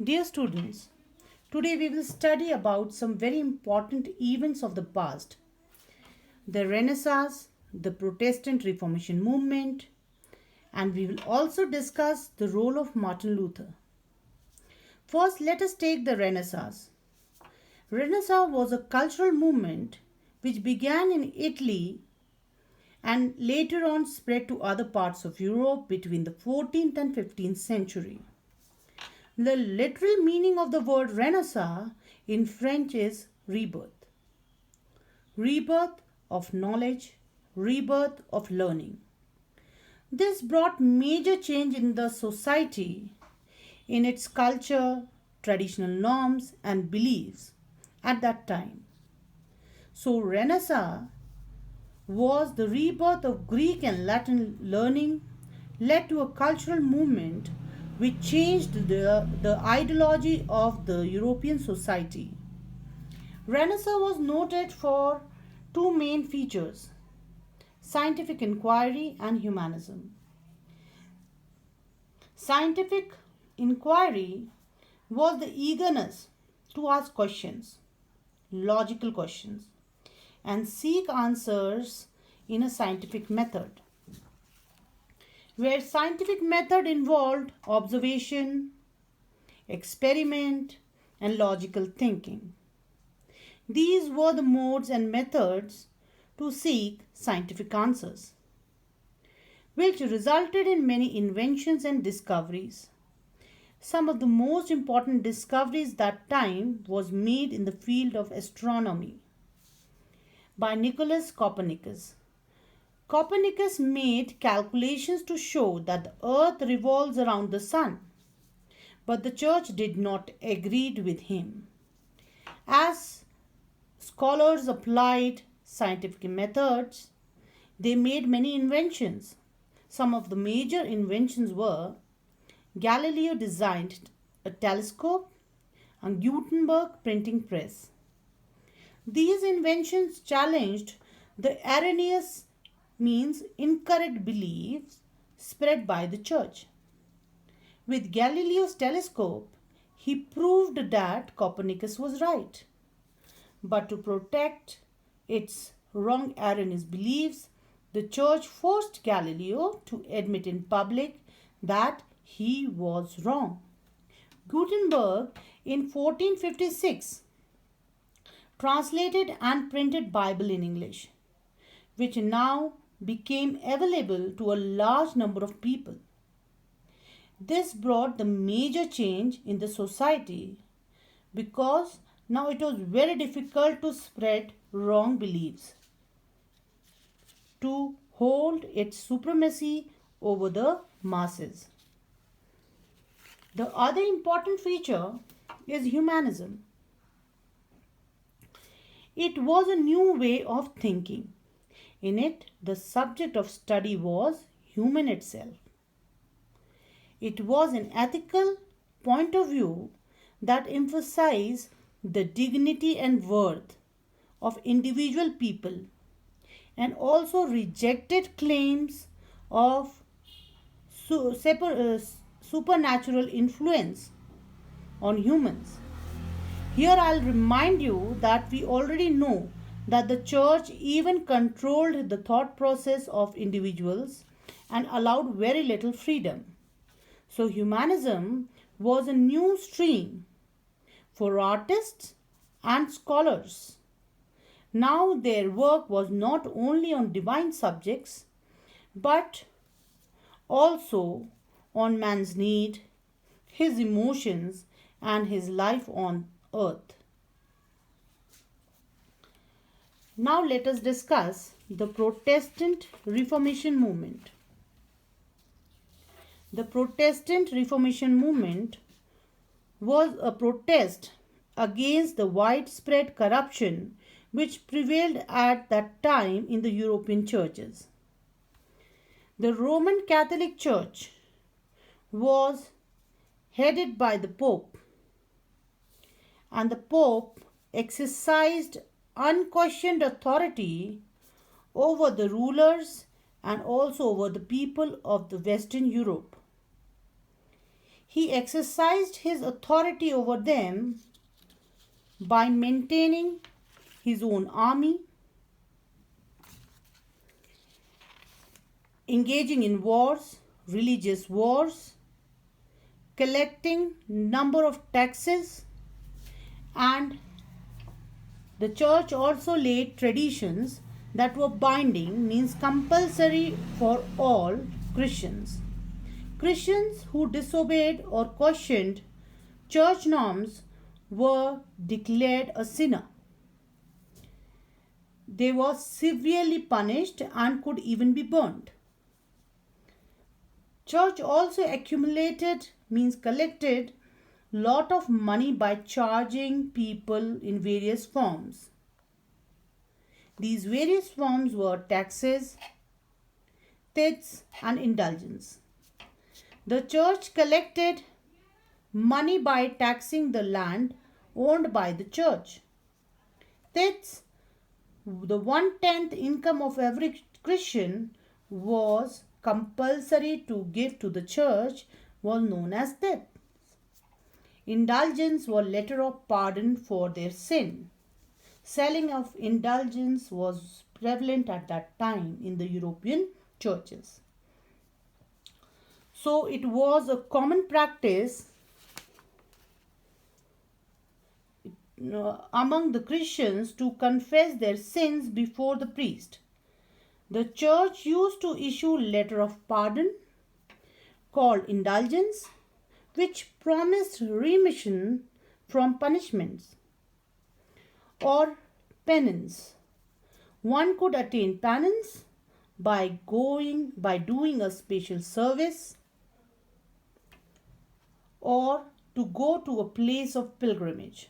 Dear students, today we will study about some very important events of the past. The Renaissance, the Protestant Reformation movement, and we will also discuss the role of Martin Luther. First, let us take the Renaissance. Renaissance was a cultural movement which began in Italy and later on spread to other parts of Europe between the 14th and 15th century. The literal meaning of the word Renaissance in French is rebirth. Rebirth of knowledge, rebirth of learning. This brought major change in the society, in its culture, traditional norms, and beliefs at that time. So, Renaissance was the rebirth of Greek and Latin learning, led to a cultural movement which changed the ideology of the European society. Renaissance was noted for two main features: scientific inquiry and humanism. Scientific inquiry was the eagerness to ask questions, logical questions, and seek answers in a scientific method, where scientific method involved observation, experiment, and logical thinking. These were the modes and methods to seek scientific answers, which resulted in many inventions and discoveries. Some of the most important discoveries that time was made in the field of astronomy by Nicholas Copernicus. Copernicus made calculations to show that the earth revolves around the sun, but the church did not agree with him. As scholars applied scientific methods, they made many inventions. Some of the major inventions were: Galileo designed a telescope and Gutenberg printing press. These inventions challenged the erroneous, means incorrect, beliefs spread by the church. With Galileo's telescope, he proved that Copernicus was right. But to protect its wrong erroneous beliefs, the church forced Galileo to admit in public that he was wrong. Gutenberg in 1456 translated and printed Bible in English, which now became available to a large number of people. This brought the major change in the society because now it was very difficult to spread wrong beliefs, to hold its supremacy over the masses. The other important feature is humanism. It was a new way of thinking. In it, the subject of study was human itself. It was an ethical point of view that emphasized the dignity and worth of individual people and also rejected claims of supernatural influence on humans. Here I'll remind you that we already know that the church even controlled the thought process of individuals and allowed very little freedom. So humanism was a new stream for artists and scholars. Now their work was not only on divine subjects but also on man's need, his emotions, and his life on earth. Now let us discuss the Protestant Reformation movement. The Protestant Reformation movement was a protest against the widespread corruption which prevailed at that time in the European churches. The Roman Catholic Church was headed by the Pope, and the Pope exercised unquestioned authority over the rulers and also over the people of the Western Europe. He exercised his authority over them by maintaining his own army, engaging in wars, religious wars, collecting number of taxes, and the church also laid traditions that were binding, means compulsory for all Christians. Christians who disobeyed or questioned church norms were declared a sinner. They were severely punished and could even be burned. Church also accumulated, means collected, lot of money by charging people in various forms. These various forms were taxes, tithes, and indulgence. The church collected money by taxing the land owned by the church. Tithes, the 1/10 income of every Christian, was compulsory to give to the church, was known as tithe. Indulgence were letter of pardon for their sin. Selling of indulgence was prevalent at that time in the European churches. So it was a common practice among the Christians to confess their sins before the priest. The church used to issue letter of pardon called indulgence, which promised remission from punishments or penance. One could attain penance by doing a special service or to go to a place of pilgrimage.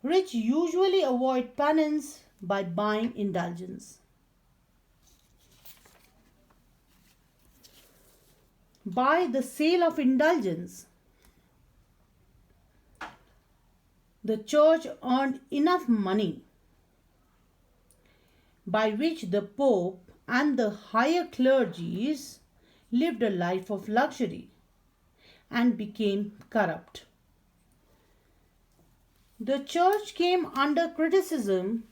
Rich usually avoid penance by buying indulgence. By the sale of indulgence, the church earned enough money by which the Pope and the higher clergies lived a life of luxury and became corrupt. The church came under criticism,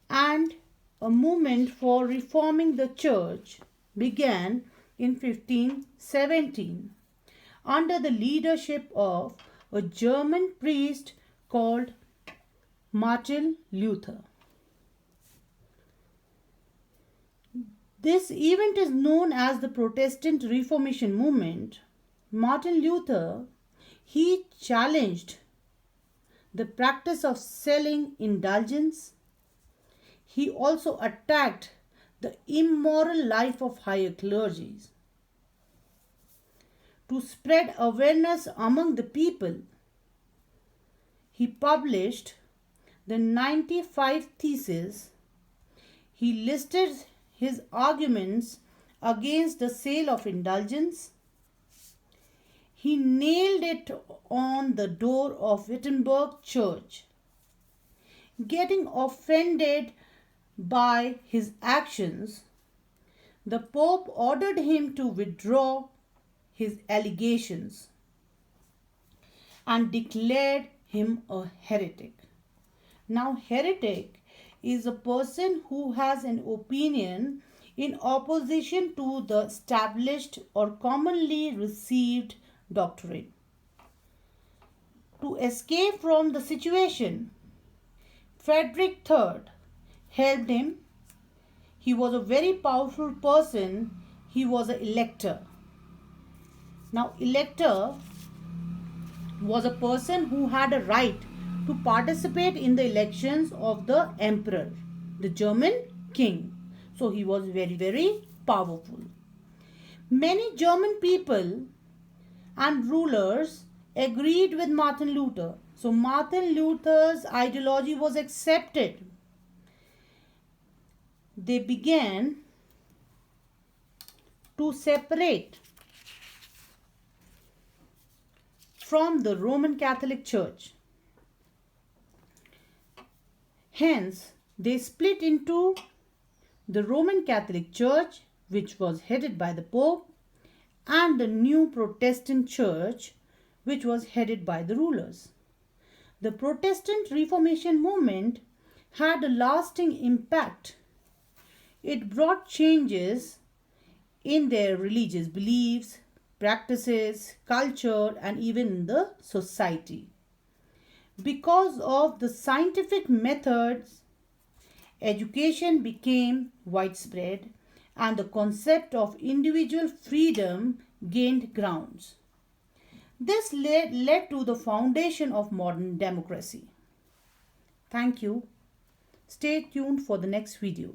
and a movement for reforming the church began in 1517 under the leadership of a German priest called Martin Luther. This event is known as the Protestant Reformation movement. Martin Luther, he challenged the practice of selling indulgence. He also attacked the immoral life of higher clergies. To spread awareness among the people, he published the 95 Theses. He listed his arguments against the sale of indulgence. He nailed it on the door of Wittenberg Church. Getting offended by his actions, the Pope ordered him to withdraw his allegations and declared him a heretic. Now, heretic is a person who has an opinion in opposition to the established or commonly received doctrine. To escape from the situation, Frederick III helped him. He was a very powerful person. He was an elector. Now, elector was a person who had a right to participate in the elections of the emperor, the German king. So he was very, very powerful. Many German people and rulers agreed with Martin Luther. So Martin Luther's ideology was accepted. They began to separate from the Roman Catholic Church. Hence, they split into the Roman Catholic Church, which was headed by the Pope, and the new Protestant church, which was headed by the rulers. The Protestant Reformation movement had a lasting impact. It brought changes in their religious beliefs, practices, culture, and even in the society. Because of the scientific methods, education became widespread and the concept of individual freedom gained grounds. This led to the foundation of modern democracy. Thank you. Stay tuned for the next video.